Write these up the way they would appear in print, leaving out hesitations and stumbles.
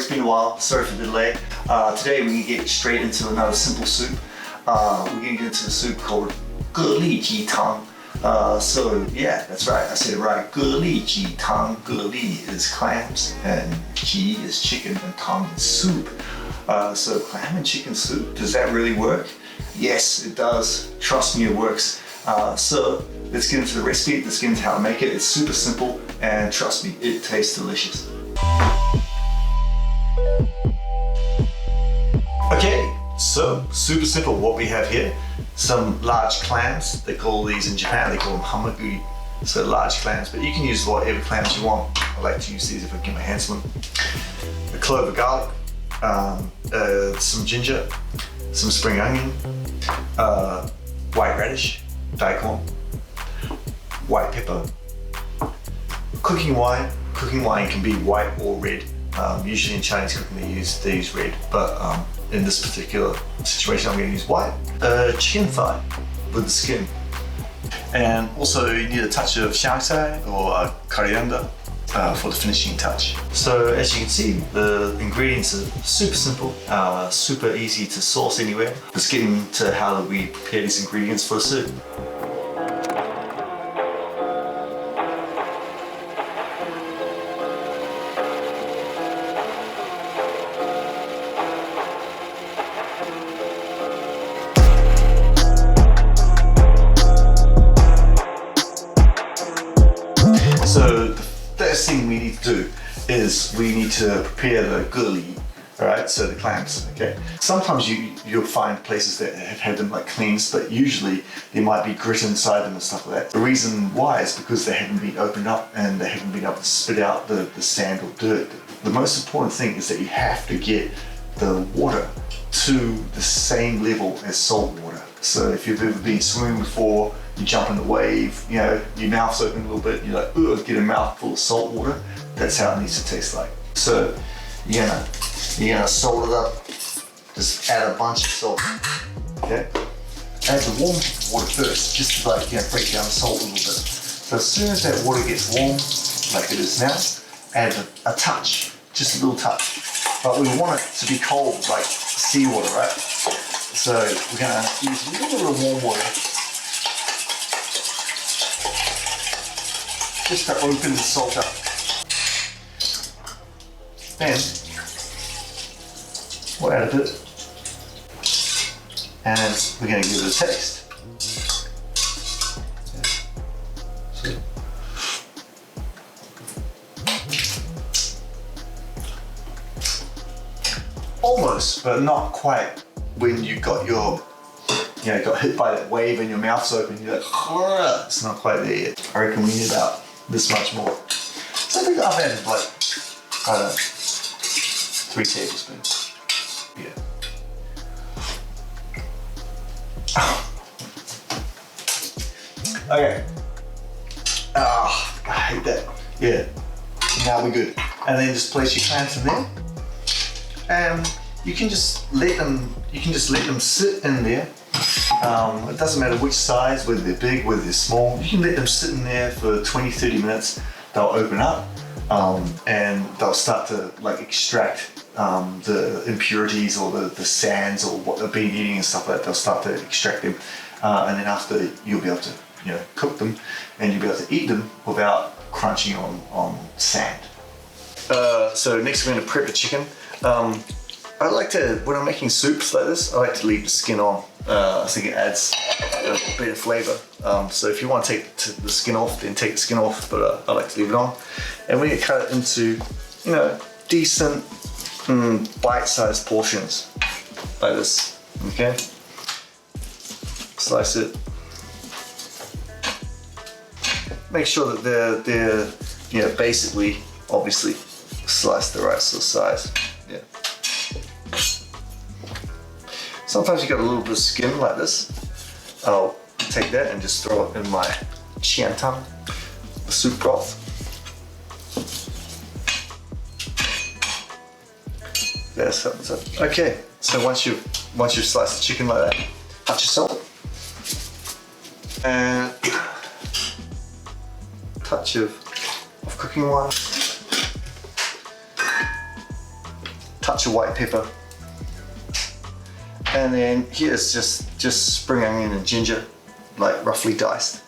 it's been a while. Sorry for the delay. Today we're going to get straight into another simple soup. We're going to get into the soup called Gélí jītāng. So yeah, that's right, I said it right. Gélí jītāng. Gélí is clams, and ji is chicken, and tang is soup. So clam and chicken soup, does that really work? Yes, it does. Trust me, it works. So let's get into the recipe, let's get into how to make it. It's super simple, and trust me, it tastes delicious. Okay, so super simple. What we have here, some large clams. They call these in Japan, they call them蛤蜊. So large clams, but you can use whatever clams you want. I like to use these if I can get my hands on them. A clove of garlic, some ginger, some spring onion, white radish, Daikon, white pepper, cooking wine. Cooking wine can be white or red. Usually in Chinese cooking they use red, but in this particular situation I'm going to use white. Chicken thigh with the skin. And also you need a touch of Xian Tang or coriander for the finishing touch. So as you can see, the ingredients are super simple, super easy to source anywhere. Let's get into how we prepare these ingredients for the soup. So the first thing we need to do is we need to prepare the gélí, alright, so the clams, okay? Sometimes you'll find places that have had them like cleansed, but usually there might be grit inside them and stuff like that. The reason why is because they haven't been opened up and they haven't been able to spit out the sand or dirt. The most important thing is that you have to get the water to the same level as salt water. So if you've ever been swimming before, you jump in the wave, you know, your mouth's open a little bit, you're like, ugh, get a mouthful of salt water. That's how it needs to taste like. So you're gonna salt it up, just add a bunch of salt, okay? Add the warm water first, just to like, break down the salt a little bit. So as soon as that water gets warm, like it is now, add a touch, just a little touch. But we want it to be cold, like seawater, right? So we're gonna use a little bit of warm water just to open the salt up. Then we'll add a bit, and we're gonna give it a taste. So. Almost, but not quite. When you got got hit by that wave and your mouth's open, you're like, it's not quite there yet. I reckon we need about this much more. So I think I've added like, I don't know, 3 tablespoons. Yeah. Okay. I hate that. Yeah. Now we're good. And then just place your clams in there. And you can just let them sit in there. It doesn't matter which size, whether they're big, whether they're small. You can let them sit in there for 20-30 minutes. They'll open up and they'll start to like extract the impurities or the sands or what they've been eating and stuff like that. They'll start to extract them, and then after you'll be able to cook them and you'll be able to eat them without crunching on sand. So next we're going to prep the chicken. I like to, when I'm making soups like this, I like to leave the skin on. I think it adds a bit of flavour. So if you want to take the skin off, then take the skin off, but I like to leave it on. And we're going to cut it into, decent bite-sized portions, like this, okay? Slice it. Make sure that they're basically, obviously, sliced the right sort of size, yeah. Sometimes you got a little bit of skin like this. I'll take that and just throw it in my Xian Tang, the soup broth. That's it. Okay, so once you've sliced the chicken like that, touch your salt and touch of cooking wine. bunch of white pepper. And then here's just spring onion and ginger, like roughly diced.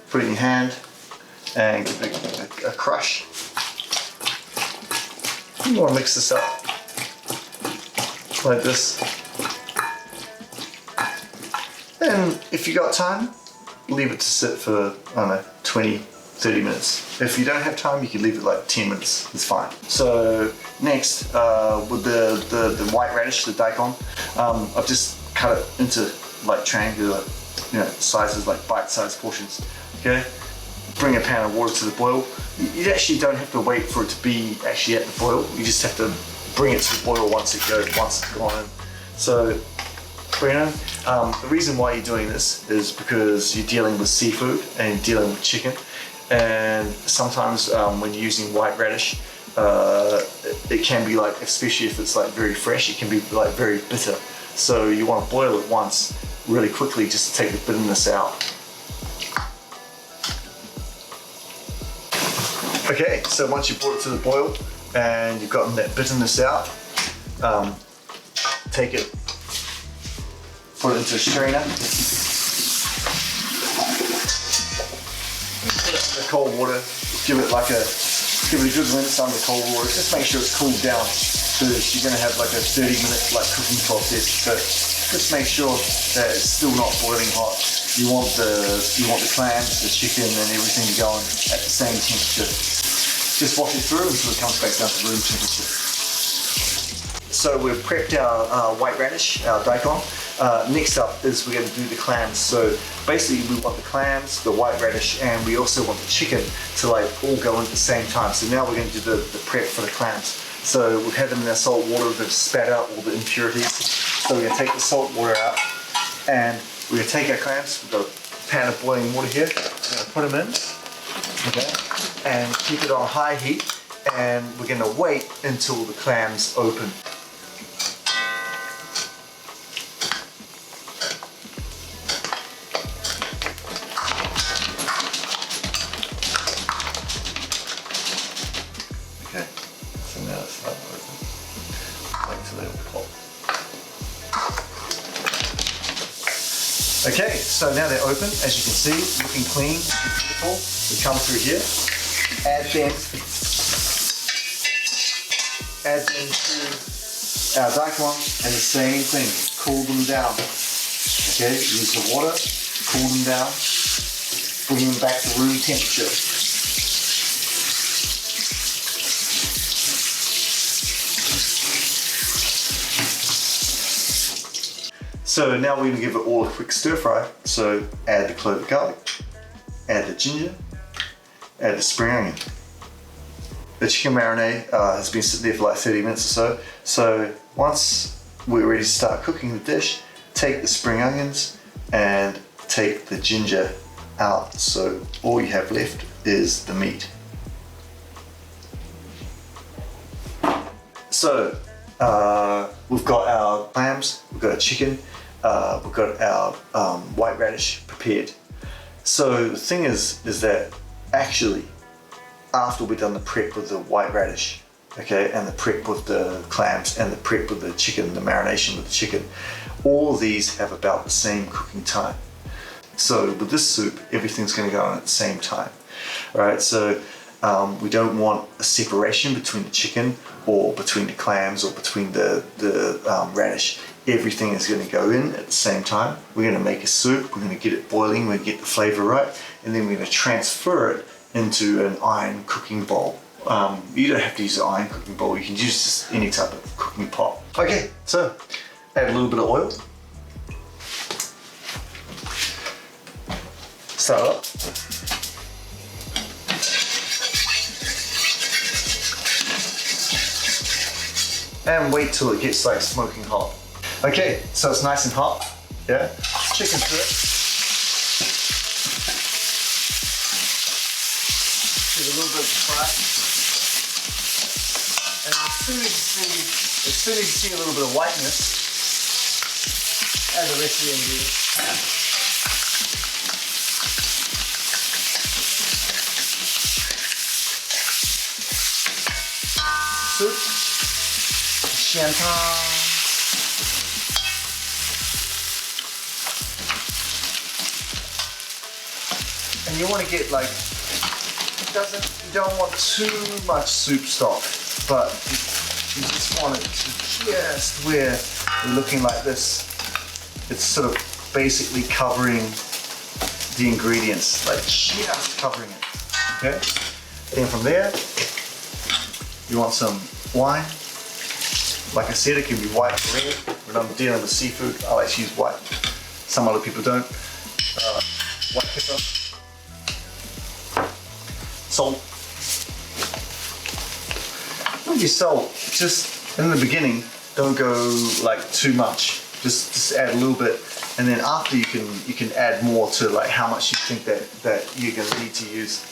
Put it in your hand and give it a crush. You want to mix this up like this. And if you got time, leave it to sit for, I don't know, 20, 30 minutes. If you don't have time, you can leave it like 10 minutes, it's fine. So next, with the white radish, the daikon, I've just cut it into like triangular, sizes, like bite-sized portions, okay? Bring a pan of water to the boil. You actually don't have to wait for it to be actually at the boil. You just have to bring it to the boil once it's gone in. So, the reason why you're doing this is because you're dealing with seafood and you're dealing with chicken. And sometimes when you're using white radish, it can be like, especially if it's like very fresh, it can be like very bitter. So you want to boil it once really quickly just to take the bitterness out. Okay, so once you've brought it to the boil and you've gotten that bitterness out, take it, put it into a strainer, put it in the cold water, give it a good rinse under cold water. Just make sure it's cooled down because you're going to have like a 30-minute like cooking process. So just make sure that it's still not boiling hot. You want the clams, the chicken, and everything going at the same temperature. Just wash it through until it comes back down to room temperature. So we've prepped our white radish, our daikon. Next up is we're going to do the clams. So basically we want the clams, the white radish, and we also want the chicken to like all go in at the same time. So now we're going to do the prep for the clams. So we've had them in our salt water, they've spat out all the impurities. So we're going to take the salt water out and we're going to take our clams. We've got a pan of boiling water here. We're going to put them in, okay, and keep it on high heat. And we're going to wait until the clams open. Okay, so now it's like open. Wait till they all pop. Okay, so now they're open, as you can see, looking clean, beautiful. We come through here, add them to our daikon, and the same thing, cool them down. Okay, use the water, cool them down, bring them back to room temperature. So now we're going to give it all a quick stir fry. So add the clove of garlic, add the ginger, add the spring onion. The chicken marinade has been sitting there for like 30 minutes or so. So once we're ready to start cooking the dish, take the spring onions and take the ginger out. So all you have left is the meat. So we've got our clams, we've got our chicken, we've got our white radish prepared. So the thing is that actually after we've done the prep with the white radish, okay, and the prep with the clams and the prep with the chicken, the marination with the chicken, all of these have about the same cooking time. So with this soup, everything's going to go on at the same time. All right, so we don't want a separation between the chicken or between the clams or between the radish. Everything is going to go in at the same time. We're going to make a soup, we're going to get it boiling, we're going to get the flavor right, and then we're going to transfer it into an iron cooking bowl. You don't have to use an iron cooking bowl, you can use just any type of cooking pot. Okay, so add a little bit of oil. Start up. And wait till it gets like smoking hot. Okay, so it's nice and hot, yeah? Chicken to it. Give it a little bit of fry. And as soon as you see a little bit of whiteness, add the rest of the ingredients. Soup, Xian Tang. And you want to get like, you don't want too much soup stock, but you just want it to just where we're looking like this. It's sort of basically covering the ingredients, like just covering it, okay? Then from there, you want some wine. Like I said, it can be white or red. When I'm dealing with seafood, I like to use white. Some other people don't. White pepper. Salt. With your salt, just in the beginning, don't go like too much. Just add a little bit, and then after you can add more to like how much you think that you're gonna need to use.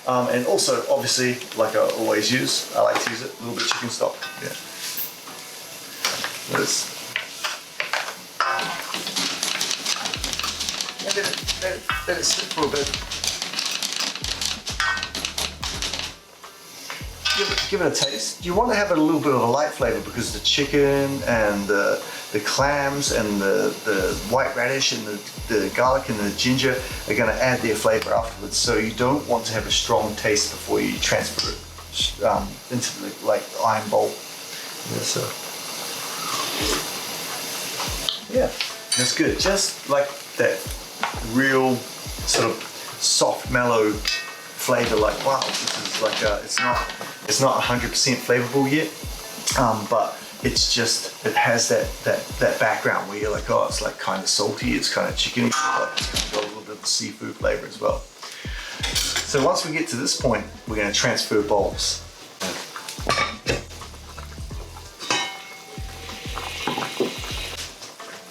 And also, obviously, like I always use, I like to use it, a little bit of chicken stock. Yeah. And let it sit for a bit. Give it a taste. You want to have a little bit of a light flavor because the chicken and the clams and the white radish and the garlic and the ginger are going to add their flavor afterwards. So you don't want to have a strong taste before you transfer it into the iron bowl. Yeah, so yeah, that's good. Just like that real sort of soft, mellow flavor. Like wow, this is like it's not 100% flavorful yet, but it's just, it has that background where you're like, oh, it's like kind of salty, it's kind of chickeny, but it's got a little bit of the seafood flavor as well. So once we get to this point, we're going to transfer bowls.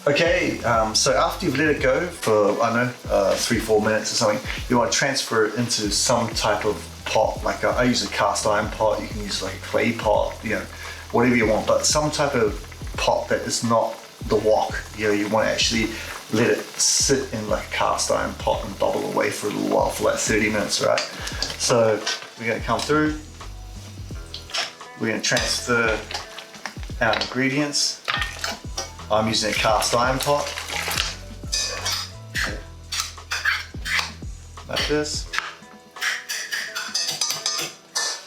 Okay, so after you've let it go for, I don't know, 3-4 minutes or something, you want to transfer it into some type of pot. Like I use a cast iron pot, you can use like a clay pot, you know, whatever you want, but some type of pot that is not the wok. You know, you want to actually let it sit in like a cast iron pot and bubble away for a little while, for like 30 minutes, right? So we're going to come through, we're going to transfer our ingredients. I'm using a cast iron pot, like this.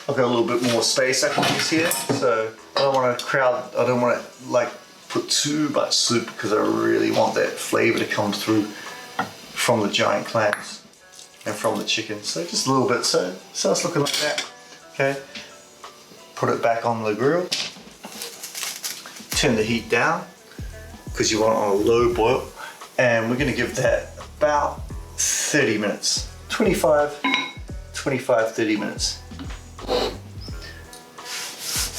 I've got a little bit more space I can use here, so I don't want to like put too much soup because I really want that flavor to come through from the giant clams and from the chicken. So just a little bit, so it's looking like that, okay? Put it back on the grill, turn the heat down because you want it on a low boil, and we're gonna give that about 30 minutes, 25, 30 minutes.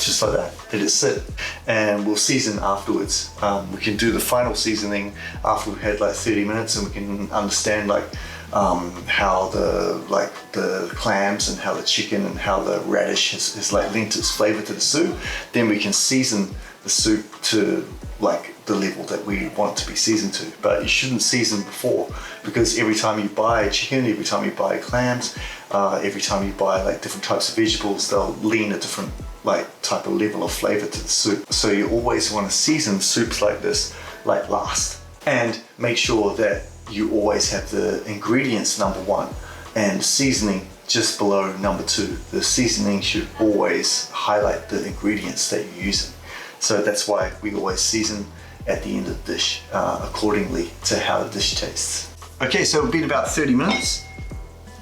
Just like that, let it sit, and we'll season afterwards. We can do the final seasoning after we've had like 30 minutes, and we can understand like how the clams and how the chicken and how the radish has like linked its flavor to the soup. Then we can season the soup to like the level that we want to be seasoned to. But you shouldn't season before, because every time you buy chicken, every time you buy clams, every time you buy like different types of vegetables, they'll lean a different like type of level of flavor to the soup. So you always want to season soups like this like last, and make sure that you always have the ingredients number 1 and seasoning just below number 2. The seasoning should always highlight the ingredients that you're using. So that's why we always season at the end of the dish accordingly to how the dish tastes. Okay, so it'll be about 30 minutes.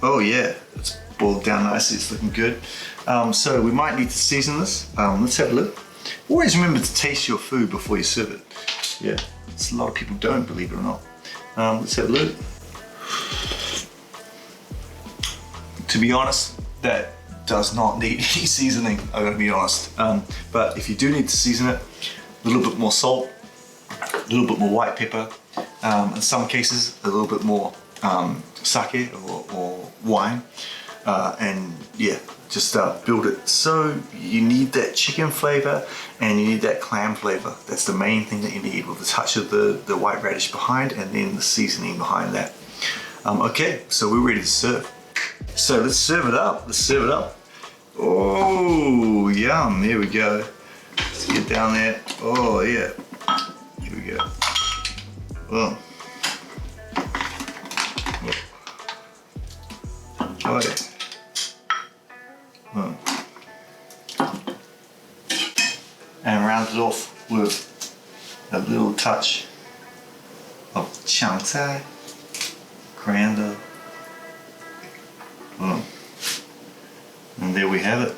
Oh yeah, it's boiled down nicely, it's looking good. So we might need to season this. Let's have a look. Always remember to taste your food before you serve it. Yeah, a lot of people don't, believe it or not. Let's have a look. To be honest, that does not need any seasoning, I'm gonna be honest. But if you do need to season it, a little bit more salt, a little bit more white pepper, in some cases a little bit more sake or wine, and yeah, just build it. So you need that chicken flavor and you need that clam flavor. That's the main thing that you need, with a touch of the white radish behind and then the seasoning behind that. Okay, so we're ready to serve. So let's serve it up, Oh, yum, there we go. get down there. Oh yeah. Here we go. Boom. Oh yeah. Boom. And round it off with a little touch of Xian Tang, Coriander. Boom. And there we have it.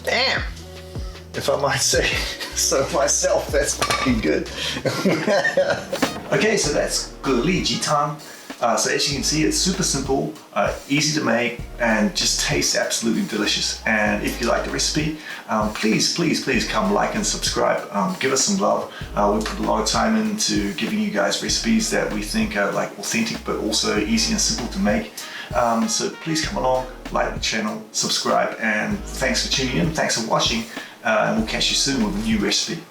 Damn, if I might say so myself, that's fucking good. Okay, so that's Gélí jītāng. So as you can see, it's super simple, easy to make, and just tastes absolutely delicious. And if you like the recipe, please come like and subscribe. Give us some love. We put a lot of time into giving you guys recipes that we think are like authentic, but also easy and simple to make. So please come along, like the channel, subscribe, and thanks for tuning in. Thanks for watching, and we'll catch you soon with a new recipe.